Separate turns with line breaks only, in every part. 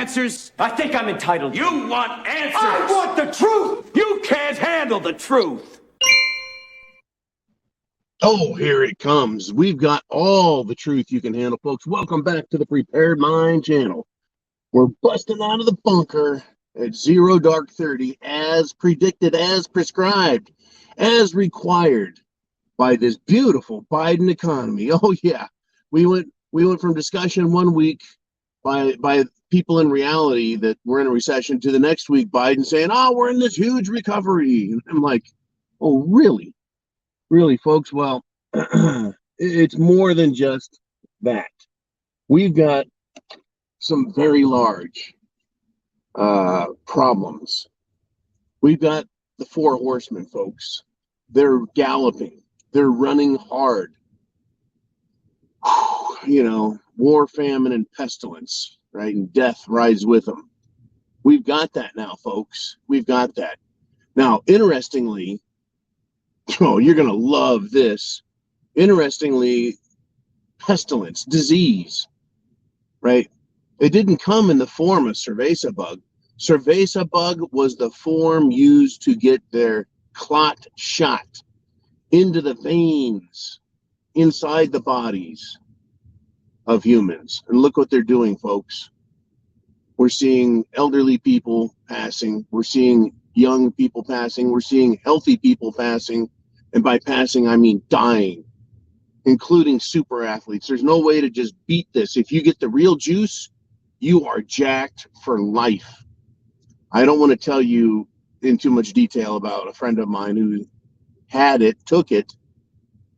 answers? I think I'm entitled.
You want answers!
I want the truth!
You can't handle the truth!
Oh, here it comes. We've got all the truth you can handle, folks. Welcome back to the Prepared Mind channel. We're busting out of the bunker at 0 dark 30, as predicted, as prescribed, as required by this beautiful Biden economy. Oh yeah, we went from discussion one week by people in reality that we're in a recession to the next week Biden saying, "Oh, we're in this huge recovery." And I'm like, "Oh, really? Really, folks?" Well, it's more than just that. We've got some very large problems. We've got the four horsemen, folks. They're galloping. They're running hard. You know, war, famine, and pestilence, right? And death rides with them. We've got that now, folks. We've got that. Now, interestingly, oh, you're going to love this. Interestingly, pestilence, disease, right? It didn't come in the form of cerveza bug. Cerveza bug was the form used to get their clot shot into the veins inside the bodies of humans. And look what they're doing, folks. We're seeing elderly people passing. We're seeing young people passing. We're seeing healthy people passing. And by passing, I mean dying, including super athletes. There's no way to just beat this. If you get the real juice, you are jacked for life. I don't want to tell you in too much detail about a friend of mine who had it, took it,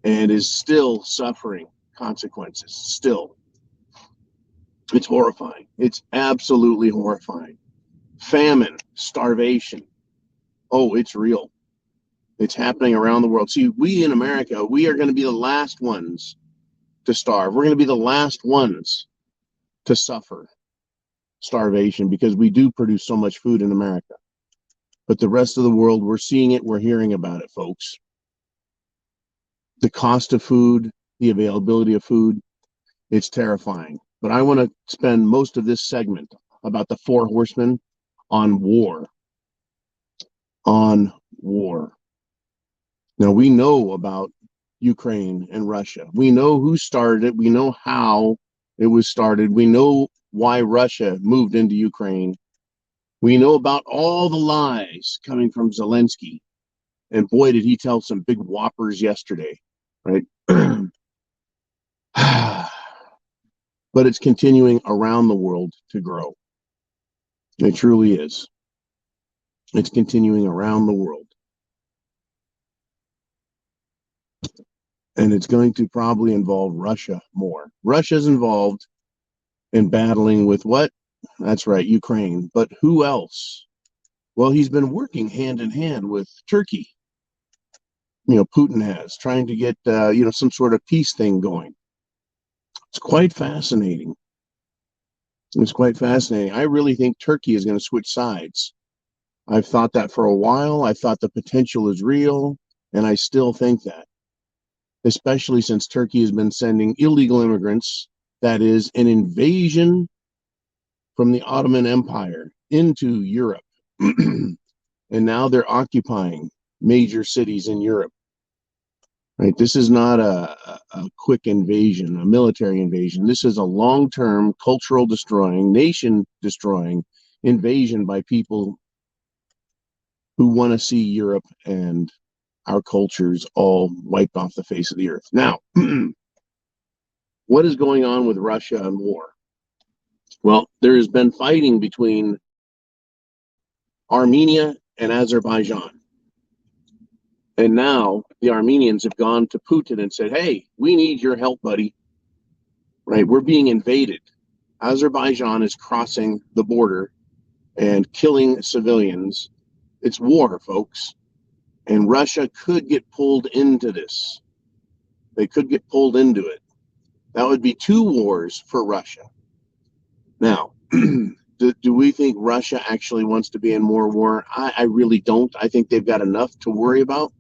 and is still suffering consequences. Still. It's horrifying. It's absolutely horrifying. Famine, starvation. Oh, it's real. It's happening around the world. See, we in America, we are going to be the last ones to starve. We're going to be the last ones to suffer starvation because we do produce so much food in America. But the rest of the world, we're seeing it, we're hearing about it, folks. The cost of food, the availability of food, it's terrifying. But I want to spend most of this segment about the four horsemen on war. On war. Now, we know about Ukraine and Russia. We know who started it. We know how it was started. We know why Russia moved into Ukraine. We know about all the lies coming from Zelensky. And boy, did he tell some big whoppers yesterday, right? But it's continuing around the world to grow. It truly is. It's continuing around the world. And it's going to probably involve Russia more. Russia's involved in battling with what? That's right, Ukraine. But who else? Well, he's been working hand in hand with Turkey. You know, Putin has, trying to get, some sort of peace thing going. It's quite fascinating. It's quite fascinating. I really think Turkey is going to switch sides. I've thought that for a while. I thought the potential is real, and I still think that. Especially since Turkey has been sending illegal immigrants, that is an invasion from the Ottoman Empire into Europe. And now they're occupying major cities in Europe. Right? This is not a quick invasion, a military invasion. This is a long-term cultural destroying, nation destroying invasion by people who want to see Europe and our cultures all wiped off the face of the earth. Now, what is going on with Russia and war? Well, there has been fighting between Armenia and Azerbaijan. And now the Armenians have gone to Putin and said, hey, we need your help, buddy. Right? We're being invaded. Azerbaijan is crossing the border and killing civilians. It's war, folks. And Russia could get pulled into this. They could get pulled into it. That would be two wars for Russia. Now, do we think Russia actually wants to be in more war? I really don't. I think they've got enough to worry about.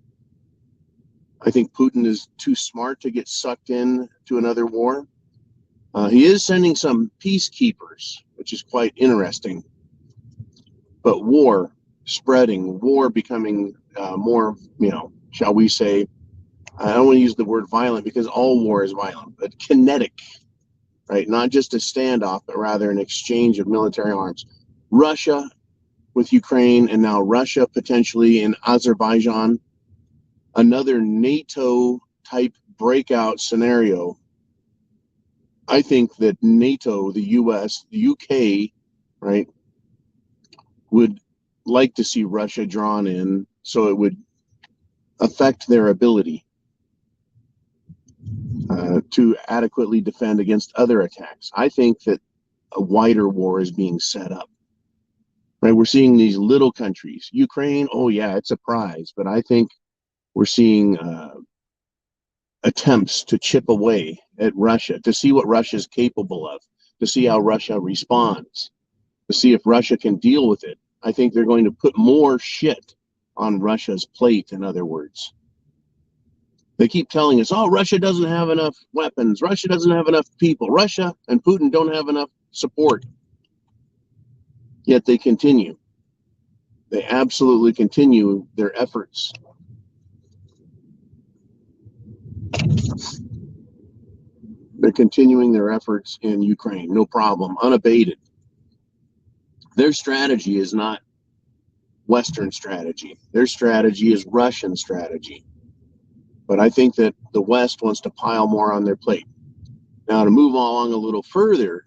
I think Putin is too smart to get sucked in to another war. He is sending some peacekeepers, which is quite interesting. But war spreading, war becoming more, shall we say, I don't want to use the word violent because all war is violent, but kinetic, right? Not just a standoff, but rather an exchange of military arms. Russia with Ukraine, and now Russia potentially in Azerbaijan, another NATO type breakout scenario. I think that NATO, the US, the UK, right, would like to see Russia drawn in so it would affect their ability to adequately defend against other attacks. I think that a wider war is being set up. Right, we're seeing these little countries. Ukraine, oh yeah, it's a prize, but I think we're seeing attempts to chip away at Russia, to see what Russia is capable of, to see how Russia responds, to see if Russia can deal with it. I think they're going to put more shit on Russia's plate, in other words. They keep telling us, oh, Russia doesn't have enough weapons. Russia doesn't have enough people. Russia and Putin don't have enough support. Yet they continue. They absolutely continue their efforts. They're continuing their efforts in Ukraine, no problem, unabated. Their strategy is not Western strategy. Their strategy is Russian strategy. But I think that the West wants to pile more on their plate. Now, to move along a little further,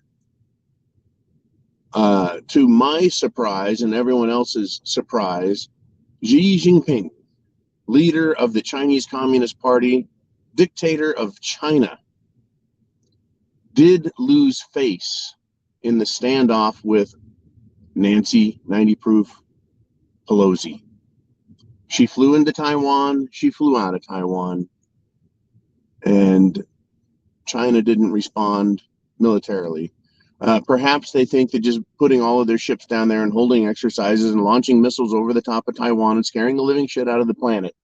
to my surprise and everyone else's surprise, Xi Jinping, leader of the Chinese Communist Party, dictator of China, did lose face in the standoff with Nancy 90 proof Pelosi. She flew into Taiwan, she flew out of Taiwan, and China didn't respond militarily. Perhaps they think that just putting all of their ships down there and holding exercises and launching missiles over the top of Taiwan and scaring the living shit out of the planet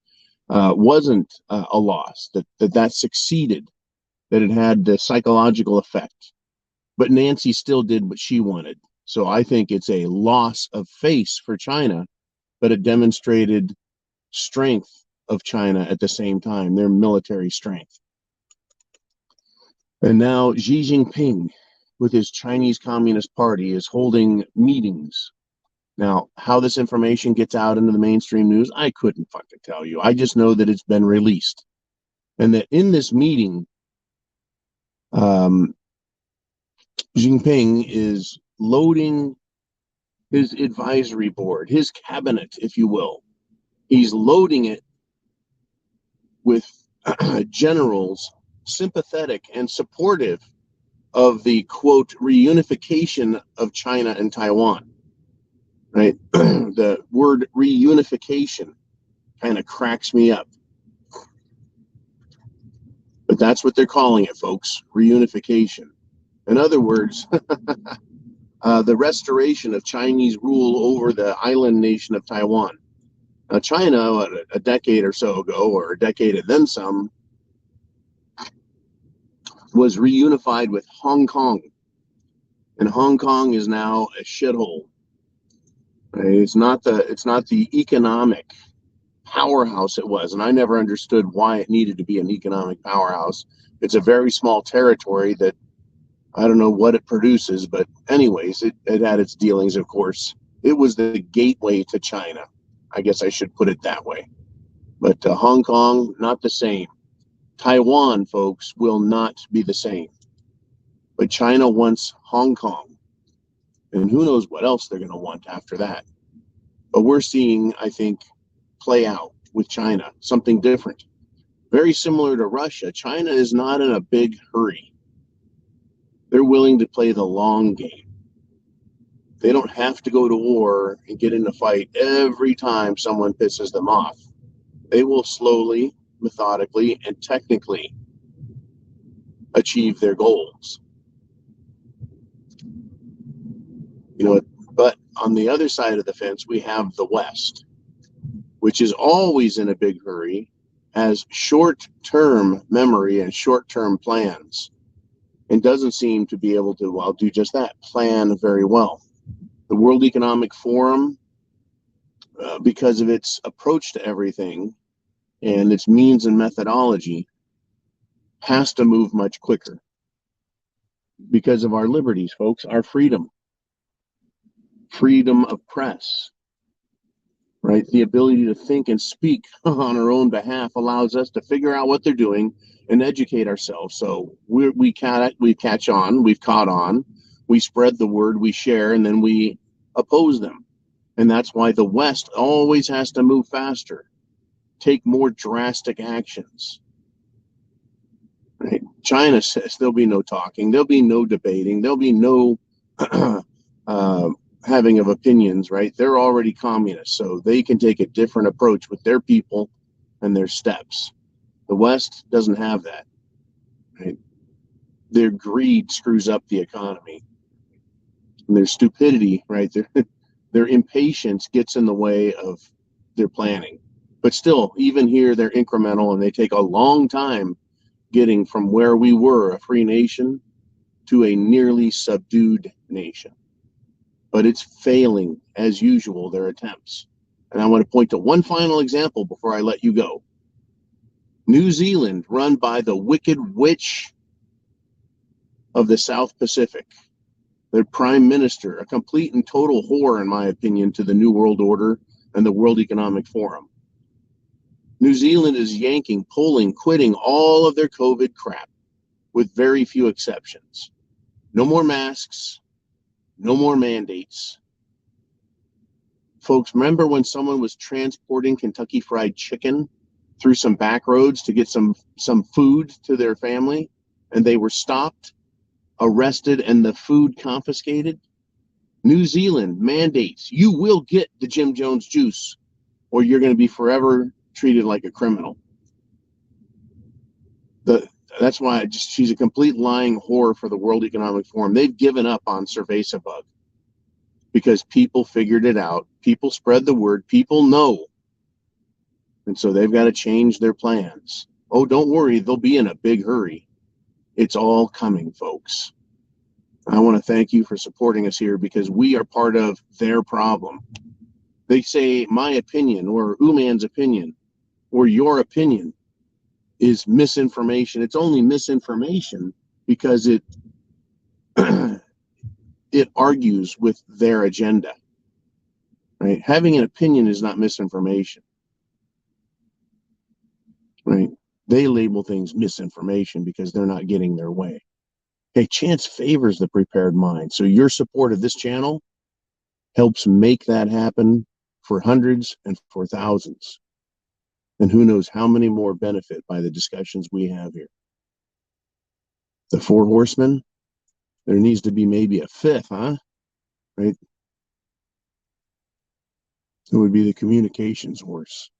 wasn't a loss, that succeeded, that it had the psychological effect. But Nancy still did what she wanted. So I think it's a loss of face for China, but it demonstrated strength of China at the same time, their military strength. And now Xi Jinping, with his Chinese Communist Party, is holding meetings. Now, how this information gets out into the mainstream news, I couldn't fucking tell you. I just know that it's been released. And that in this meeting, Jinping is loading his advisory board, his cabinet, if you will. He's loading it with generals sympathetic and supportive of the, quote, reunification of China and Taiwan, right? The word reunification kind of cracks me up. But that's what they're calling it, folks, reunification. In other words, the restoration of Chinese rule over the island nation of Taiwan. Now, China, a decade or so ago, or a decade and then some, was reunified with Hong Kong. And Hong Kong is now a shithole. Right? It's not the economic powerhouse it was, and I never understood why it needed to be an economic powerhouse. It's a very small territory that I don't know what it produces, but anyways, it had its dealings, of course. It was the gateway to China. I guess I should put it that way. But Hong Kong, not the same. Taiwan, folks, will not be the same. But China wants Hong Kong. And who knows what else they're going to want after that. But we're seeing, I think, play out with China, something different. Very similar to Russia, China is not in a big hurry. They're willing to play the long game. They don't have to go to war and get in a fight every time someone pisses them off. They will slowly, methodically, and technically achieve their goals. But on the other side of the fence, we have the West, which is always in a big hurry, has short-term memory and short-term plans. and doesn't seem to be able to, well, do just that, plan very well. The World Economic Forum, because of its approach to everything and its means and methodology, has to move much quicker because of our liberties, folks, our freedom of press, right? The ability to think and speak on our own behalf allows us to figure out what they're doing and educate ourselves. So we catch on, we've caught on, we spread the word, we share, and then we oppose them. And that's why the West always has to move faster, take more drastic actions. Right? China says there'll be no talking, there'll be no debating, there'll be no having of opinions, right? They're already communists, so they can take a different approach with their people and their steps. The West doesn't have that, right? Their greed screws up the economy, and their stupidity, right? Their impatience gets in the way of their planning. But still, even here, they're incremental, and they take a long time getting from where we were, a free nation, to a nearly subdued nation. But it's failing, as usual, their attempts. And I want to point to one final example before I let you go. New Zealand, run by the wicked witch of the South Pacific, their prime minister, a complete and total whore, in my opinion, to the New World Order and the World Economic Forum. New Zealand is yanking, pulling, quitting all of their COVID crap, with very few exceptions. No more masks, no more mandates. Folks, remember when someone was transporting Kentucky Fried Chicken through some back roads to get some food to their family, and they were stopped, arrested, and the food confiscated? New Zealand mandates you will get the Jim Jones juice, or you're going to be forever treated like a criminal. That's why she's a complete lying whore for the World Economic Forum. They've given up on Cerveza bug because people figured it out. People spread the word. People know. And so they've got to change their plans. Oh, don't worry. They'll be in a big hurry. It's all coming, folks. I want to thank you for supporting us here because we are part of their problem. They say my opinion or Uman's opinion or your opinion is misinformation. It's only misinformation because it it argues with their agenda. Right? Having an opinion is not misinformation. Right? They label things misinformation because they're not getting their way. Hey, chance favors the prepared mind. So your support of this channel helps make that happen for hundreds and for thousands. And who knows how many more benefit by the discussions we have here. The four horsemen, there needs to be maybe a fifth, huh? Right? It would be the communications horse.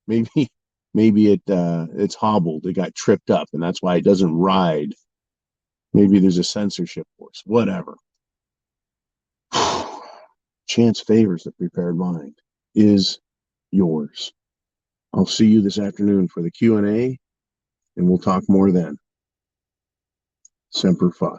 maybe it's hobbled, it got tripped up, and that's why it doesn't ride. Maybe there's a censorship horse, whatever. Chance favors the prepared mind is yours. I'll see you this afternoon for the Q&A, and we'll talk more then. Semper Fi.